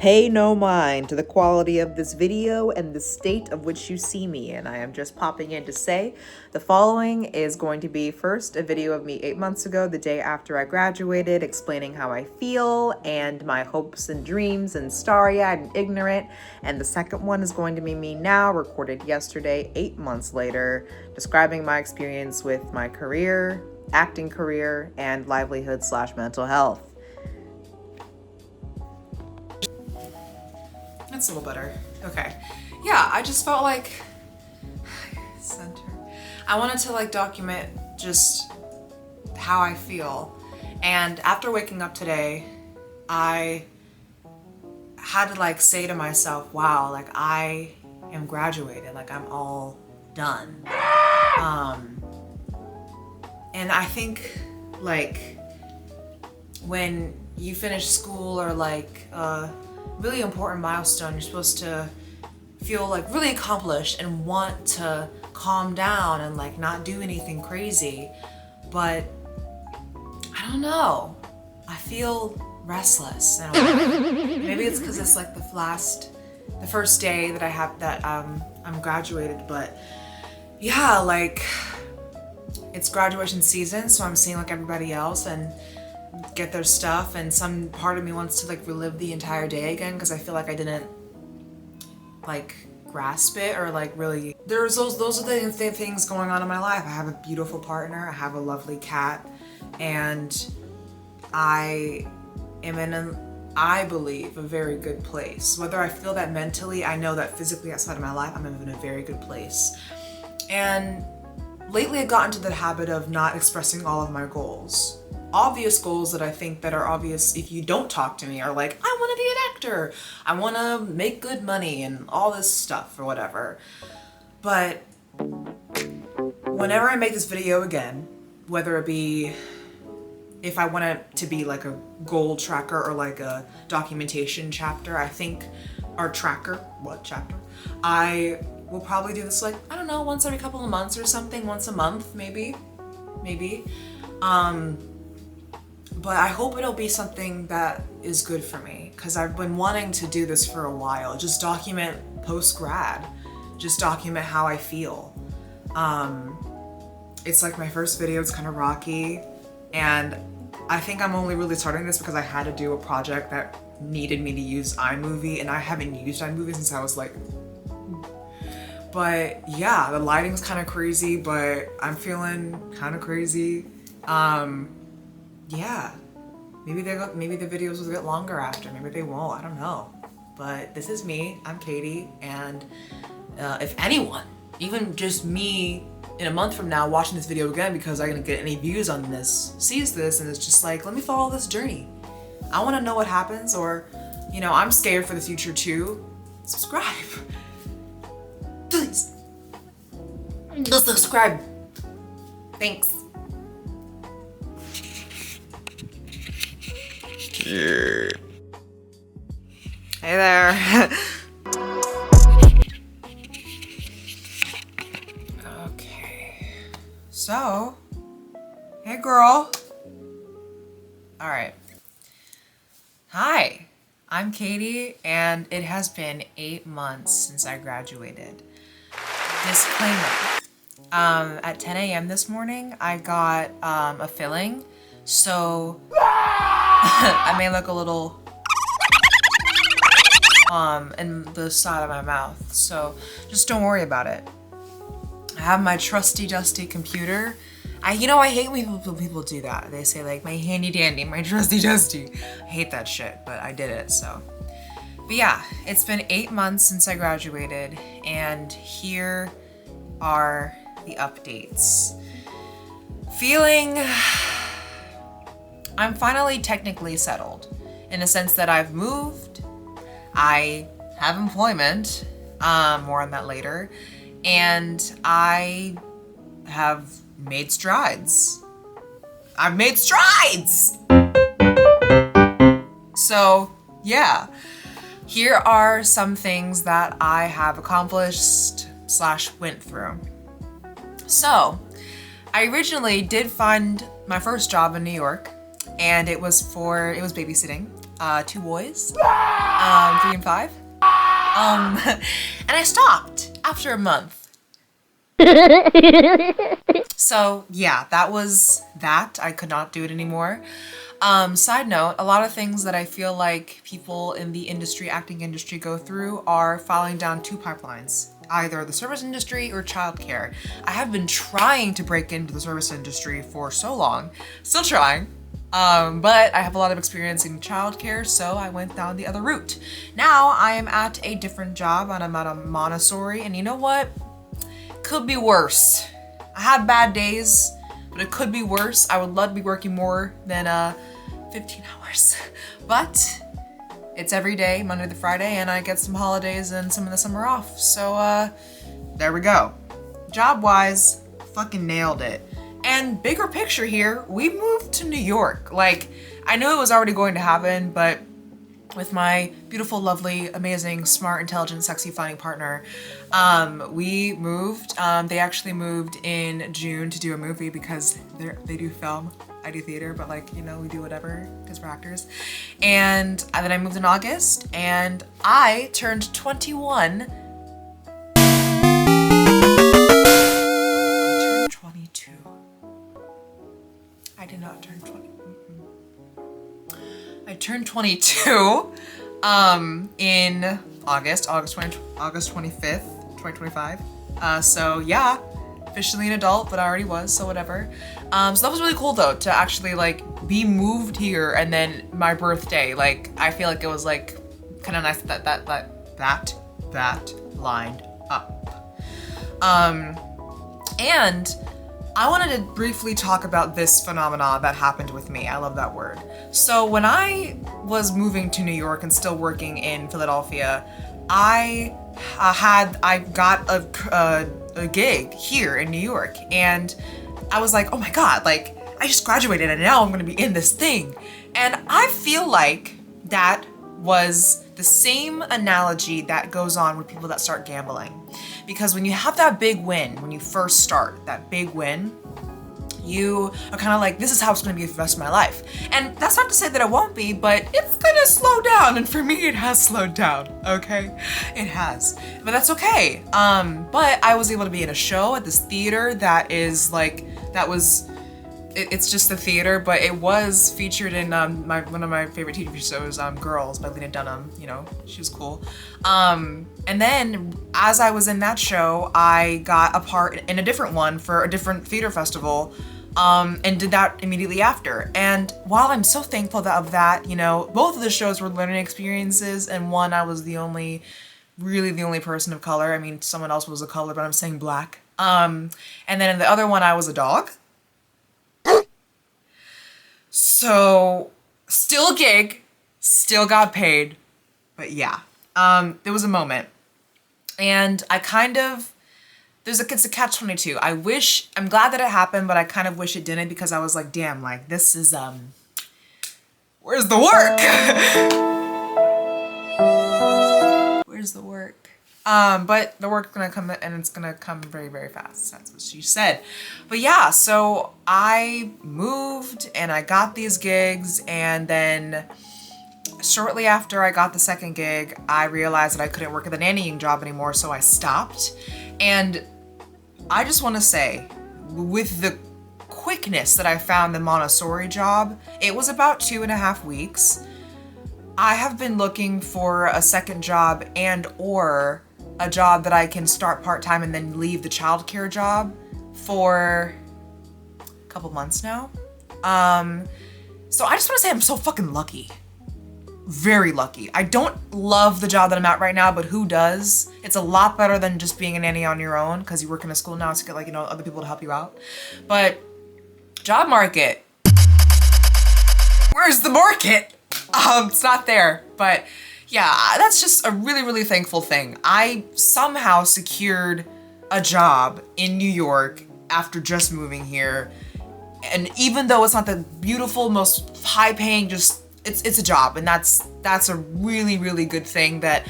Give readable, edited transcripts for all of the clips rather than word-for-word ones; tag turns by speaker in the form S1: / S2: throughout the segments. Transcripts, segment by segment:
S1: Pay no mind to the quality of this video and the state of which you see me in. I am just popping in to say the following is going to be first a video of me 8 months ago, the day after I graduated, explaining how I feel and my hopes and dreams and starry-eyed and ignorant. And the second one is going to be me now, recorded yesterday, 8 months later, describing my experience with my career, acting career, and livelihood/mental health. It's a little better. Okay. Yeah, I just felt like center. I wanted to like document just how I feel. And after waking up today, I had to like say to myself, wow, like I am graduated, like I'm all done. And I think like when you finish school or like really important milestone, you're supposed to feel like really accomplished and want to calm down and like not do anything crazy. But I don't know, I feel restless. Maybe it's because it's like the first day that I have that I'm graduated. But yeah, like it's graduation season, so I'm seeing like everybody else and get their stuff, and some part of me wants to like relive the entire day again because I feel like I didn't like grasp it or like really. Those are the things going on in my life. I have a beautiful partner, I have a lovely cat, and I am in I believe a very good place. Whether I feel that mentally, I know that physically outside of my life I'm in a very good place. And lately I've gotten to the habit of not expressing all of my goals. Obvious goals that I think that are obvious if you don't talk to me are like, I want to be an actor, I want to make good money and all this stuff or whatever. But whenever I make this video again, whether it be if I want it to be like a goal tracker or like a documentation chapter, I think, or tracker, what chapter? I will probably do this like, I don't know, once every couple of months or something, once a month, maybe. But I hope it'll be something that is good for me because I've been wanting to do this for a while. Just document post-grad, just document how I feel. It's like my first video, it's kind of rocky, and I think I'm only really starting this because I had to do a project that needed me to use iMovie, and I haven't used iMovie since I was like, but yeah, the lighting's kind of crazy, but I'm feeling kind of crazy. Yeah, maybe the videos will get longer after, maybe they won't, I don't know. But this is me, I'm Katie, and if anyone, even just me in a month from now watching this video again because I didn't get any views on this, sees this and it's just like, let me follow this journey. I want to know what happens, or, you know, I'm scared for the future too. Subscribe. Please. Just subscribe. Thanks. Yeah. Hey there. Okay. So, hey girl. All right. Hi, I'm Katie, and it has been 8 months since I graduated. Disclaimer. At 10 a.m. this morning, I got a filling, so I may look a little in the side of my mouth, so just don't worry about it. I have my trusty dusty computer. I hate when people do that. They say like, my handy dandy, my trusty dusty. I hate that shit, but I did it, so. But yeah, it's been 8 months since I graduated, and here are the updates. I'm finally technically settled in the sense that I've moved, I have employment, more on that later, and I have made strides. I've made strides! So yeah, here are some things that I have accomplished / went through. So I originally did find my first job in New York, and it was babysitting 2 boys. 3 and 5. And I stopped after a month. So yeah, that was that. I could not do it anymore. Side note, a lot of things that I feel like people in the industry, acting industry, go through are falling down two pipelines, either the service industry or childcare. I have been trying to break into the service industry for so long, still trying, but I have a lot of experience in childcare, so I went down the other route. Now I am at a different job and I'm at a Montessori, and you know what? Could be worse. I have bad days, but it could be worse. I would love to be working more than 15 hours, but it's every day, Monday to Friday, and I get some holidays and some of the summer off. So there we go. Job-wise, fucking nailed it. And bigger picture here, we moved to New York. Like, I knew it was already going to happen, but with my beautiful, lovely, amazing, smart, intelligent, sexy, funny partner, we moved. They actually moved in June to do a movie because they do film. I do theater, but like, you know, we do whatever because we're actors. And then I moved in August and I turned 21. I turned 22. I did not turn 20. I turned 22 in August 25th, 2025. So yeah, officially an adult, but I already was, so whatever. So that was really cool though, to actually like be moved here and then my birthday. Like, I feel like it was like kind of nice that lined up. And I wanted to briefly talk about this phenomena that happened with me. I love that word. So when I was moving to New York and still working in Philadelphia, I got a gig here in New York, and I was like, oh my God, like I just graduated and now I'm gonna be in this thing. And I feel like that was the same analogy that goes on with people that start gambling. Because when you have that big win, when you first start, that big win, you are kind of like, this is how it's gonna be for the rest of my life. And that's not to say that it won't be, but it's gonna slow down. And for me, it has slowed down, okay? It has, but that's okay. But I was able to be in a show at this theater that is like, it's just the theater, but it was featured in one of my favorite TV shows, Girls by Lena Dunham. You know, she was cool. And then as I was in that show, I got a part in a different one for a different theater festival, and did that immediately after. And while I'm so thankful of that, you know, both of the shows were learning experiences, and one I was really the only person of color. I mean, someone else was a color, but I'm saying black. And then in the other one, I was a dog. So, still a gig, still got paid, but yeah, there was a moment, and I kind of, it's a catch-22. I'm glad that it happened, but I kind of wish it didn't, because I was like, damn, like, this is, where's the work? Where's the work? But the work's gonna come, and it's gonna come very, very fast. That's what she said. But yeah, so I moved and I got these gigs, and then shortly after I got the second gig, I realized that I couldn't work at the nannying job anymore, so I stopped. And I just want to say, with the quickness that I found the Montessori job, it was about 2.5 weeks. I have been looking for a second job and or a job that I can start part-time and then leave the childcare job for a couple months now. So I just want to say I'm so fucking lucky. Very lucky. I don't love the job that I'm at right now, but who does? It's a lot better than just being a nanny on your own, because you work in a school now, so you get, like, you know, other people to help you out. But job market. Where's the market? It's not there. But yeah, that's just a really, really thankful thing. I somehow secured a job in New York after just moving here. And even though it's not the beautiful, most high paying, just it's a job, and that's a really, really good thing that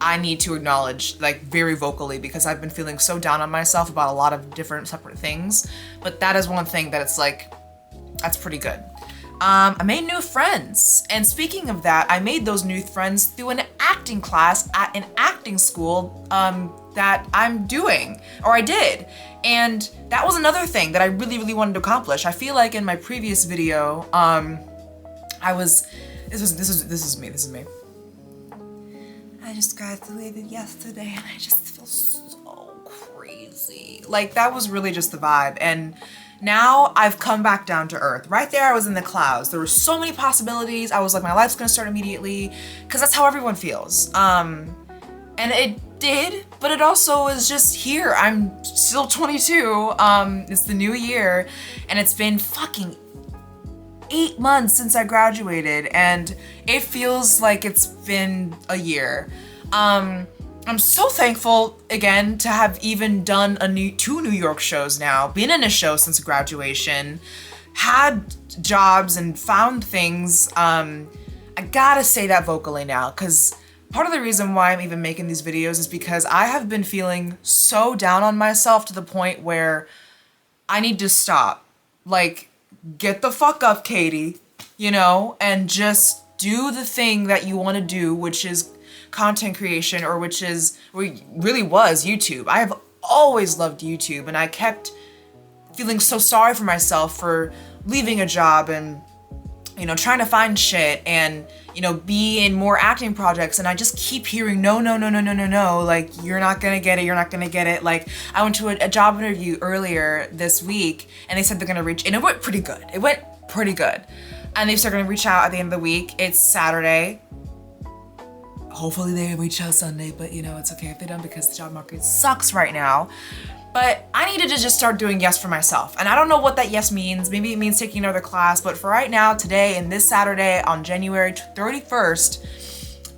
S1: I need to acknowledge, like, very vocally, because I've been feeling so down on myself about a lot of different separate things. But that is one thing that it's like, that's pretty good. I made new friends. And speaking of that, I made those new friends through an acting class at an acting school that I'm doing, or I did. And that was another thing that I really, really wanted to accomplish. I feel like in my previous video, this is me. I just graduated yesterday and I just feel so crazy. Like, that was really just the vibe. And now I've come back down to earth. Right there, I was in the clouds. There were so many possibilities. I was like, my life's gonna start immediately, because that's how everyone feels. And it did, but it also is just here. I'm still 22. It's the new year, and it's been fucking 8 months since I graduated, and it feels like it's been a year. I'm so thankful again to have even done two New York shows now, been in a show since graduation, had jobs and found things. I gotta say that vocally now, because part of the reason why I'm even making these videos is because I have been feeling so down on myself to the point where I need to stop. Like, get the fuck up, Katy, you know, and just do the thing that you want to do, which is content creation, or which really was YouTube. I have always loved YouTube, and I kept feeling so sorry for myself for leaving a job and, you know, trying to find shit and, you know, be in more acting projects, and I just keep hearing no, like, you're not gonna get it. Like, I went to a job interview earlier this week, and they said they're gonna reach, and it went pretty good. And they said they're gonna reach out at the end of the week. It's Saturday. Hopefully they reach out Sunday, but you know, it's okay if they don't, because the job market sucks right now. But I needed to just start doing yes for myself. And I don't know what that yes means. Maybe it means taking another class, but for right now, today and this Saturday on January 31st,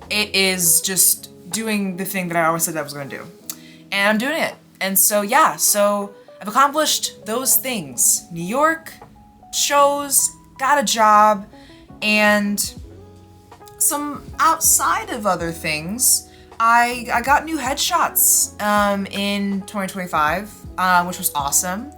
S1: it is just doing the thing that I always said I was gonna do. And I'm doing it. And so yeah, so I've accomplished those things. New York, shows, got a job, and some outside of other things, I got new headshots in 2025, which was awesome.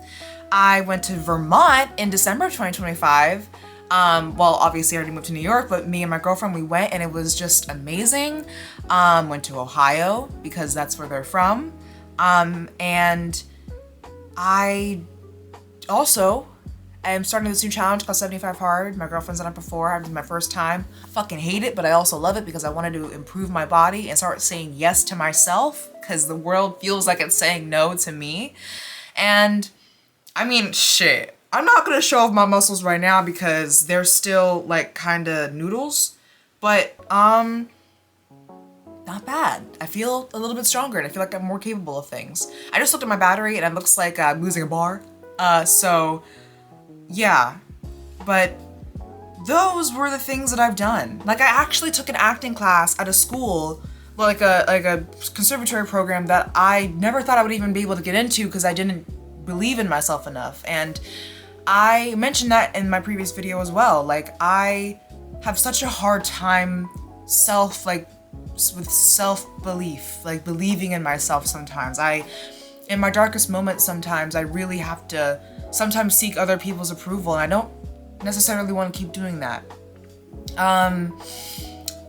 S1: I went to Vermont in December of 2025. Well, obviously I already moved to New York, but me and my girlfriend, we went, and it was just amazing. Went to Ohio because that's where they're from. And I also I'm starting this new challenge called 75 Hard. My girlfriend's done it before. It was my first time. Fucking hate it, but I also love it because I wanted to improve my body and start saying yes to myself, because the world feels like it's saying no to me. And I mean, shit. I'm not gonna show off my muscles right now because they're still like kind of noodles, but not bad. I feel a little bit stronger, and I feel like I'm more capable of things. I just looked at my battery and it looks like I'm losing a bar. So yeah, but those were the things that I've done. Like, I actually took an acting class at a school, like a conservatory program that I never thought I would even be able to get into because I didn't believe in myself enough. And I mentioned that in my previous video as well. Like, I have such a hard time with self-belief, like believing in myself sometimes. In my darkest moments sometimes, I really have to sometimes seek other people's approval, and I don't necessarily want to keep doing that.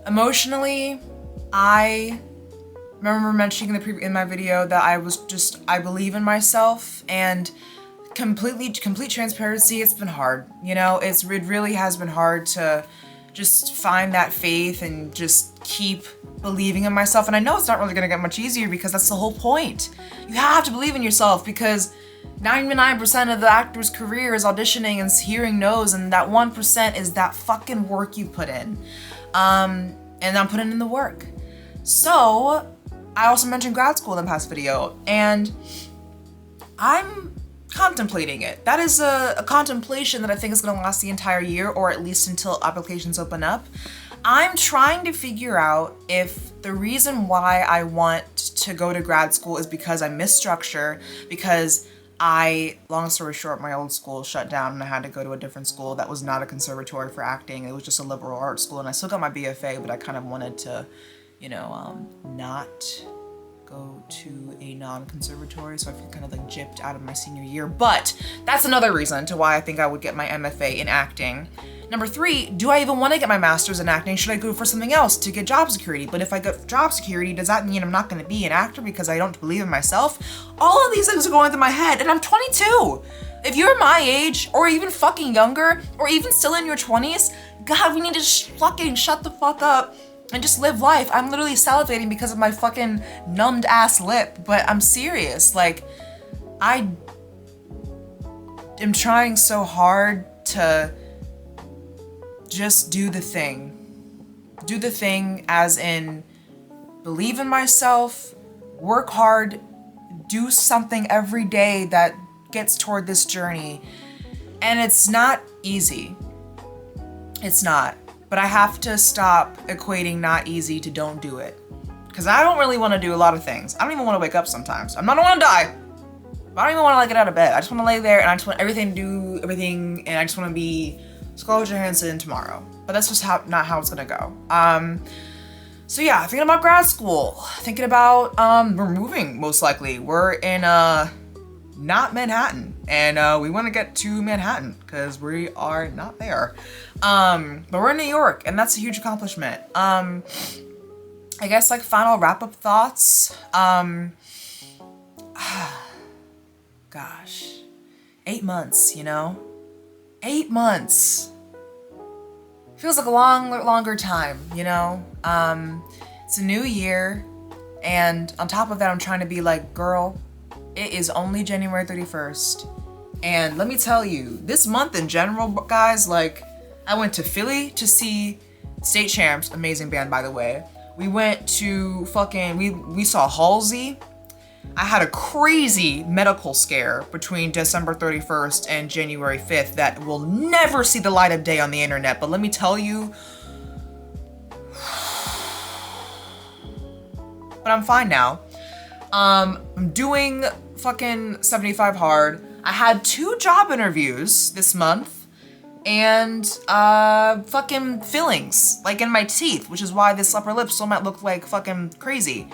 S1: Emotionally, I remember mentioning in my video that I believe in myself, and complete transparency, it's been hard. You know, it really has been hard to just find that faith and just keep believing in myself. And I know it's not really gonna get much easier because that's the whole point. You have to believe in yourself, because 99% of the actor's career is auditioning and hearing no's, and that 1% is that fucking work you put in. And I'm putting in the work. So, I also mentioned grad school in the past video, and I'm contemplating it. That is a contemplation that I think is gonna last the entire year, or at least until applications open up. I'm trying to figure out if the reason why I want to go to grad school is because I miss structure, because long story short, my old school shut down and I had to go to a different school that was not a conservatory for acting. It was just a liberal arts school, and I still got my BFA, but I kind of wanted to, you know, not go to a non-conservatory, so I feel kind of like gypped out of my senior year. But that's another reason to why I think I would get my MFA in acting. Number 3, do I even want to get my master's in acting? Should I go for something else to get job security? But if I get job security, does that mean I'm not going to be an actor because I don't believe in myself? All of these things are going through my head, and I'm 22. If you're my age, or even fucking younger, or even still in your 20s, God, we need to fucking shut the fuck up and just live life. I'm literally salivating because of my fucking numbed ass lip, but I'm serious. Like, I am trying so hard to just do the thing. Do the thing as in believe in myself, work hard, do something every day that gets toward this journey. And it's not easy. It's not. But I have to stop equating not easy to don't do it. Because I don't really want to do a lot of things. I don't even want to wake up sometimes. I don't want to die. But I don't even want to like get out of bed. I just want to lay there and I just want everything to do everything, and I just want to be Scarlett Johansson tomorrow. But that's just not how it's gonna go. So yeah, thinking about grad school. Thinking about we're moving most likely. We're in not Manhattan, and we want to get to Manhattan because we are not there. But we're in New York, and that's a huge accomplishment. I guess like final wrap-up thoughts. Gosh, 8 months, you know? 8 months. Feels like a longer time, you know? It's a new year, and on top of that, I'm trying to be like, girl, it is only January 31st. And let me tell you, this month in general, guys, like, I went to Philly to see State Champs, amazing band, by the way. We went to we saw Halsey. I had a crazy medical scare between December 31st and January 5th that will never see the light of day on the internet. But let me tell you, but I'm fine now. I'm doing fucking 75 hard. I had 2 job interviews this month and fucking fillings like in my teeth, which is why this upper lip still might look like fucking crazy.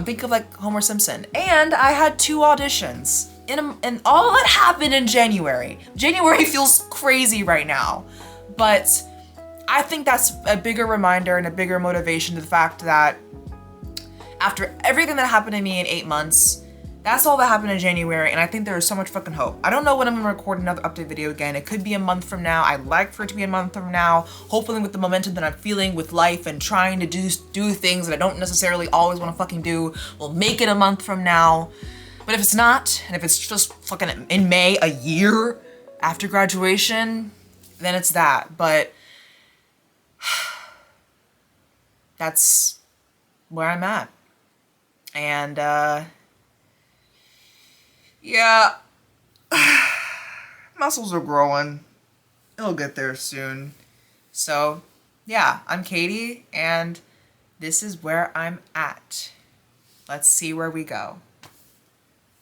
S1: Think of like Homer Simpson. And I had 2 auditions and all that happened in January. January feels crazy right now, but I think that's a bigger reminder and a bigger motivation to the fact that after everything that happened to me in 8 months, that's all that happened in January, and I think there is so much fucking hope. I don't know when I'm gonna record another update video again. It could be a month from now. I'd like for it to be a month from now, hopefully with the momentum that I'm feeling with life and trying to do things that I don't necessarily always wanna fucking do. We'll make it a month from now. But if it's not, and if it's just fucking in May, a year after graduation, then it's that. But that's where I'm at. And, yeah, muscles are growing. It'll get there soon. So, yeah, I'm Katy, and this is where I'm at. Let's see where we go.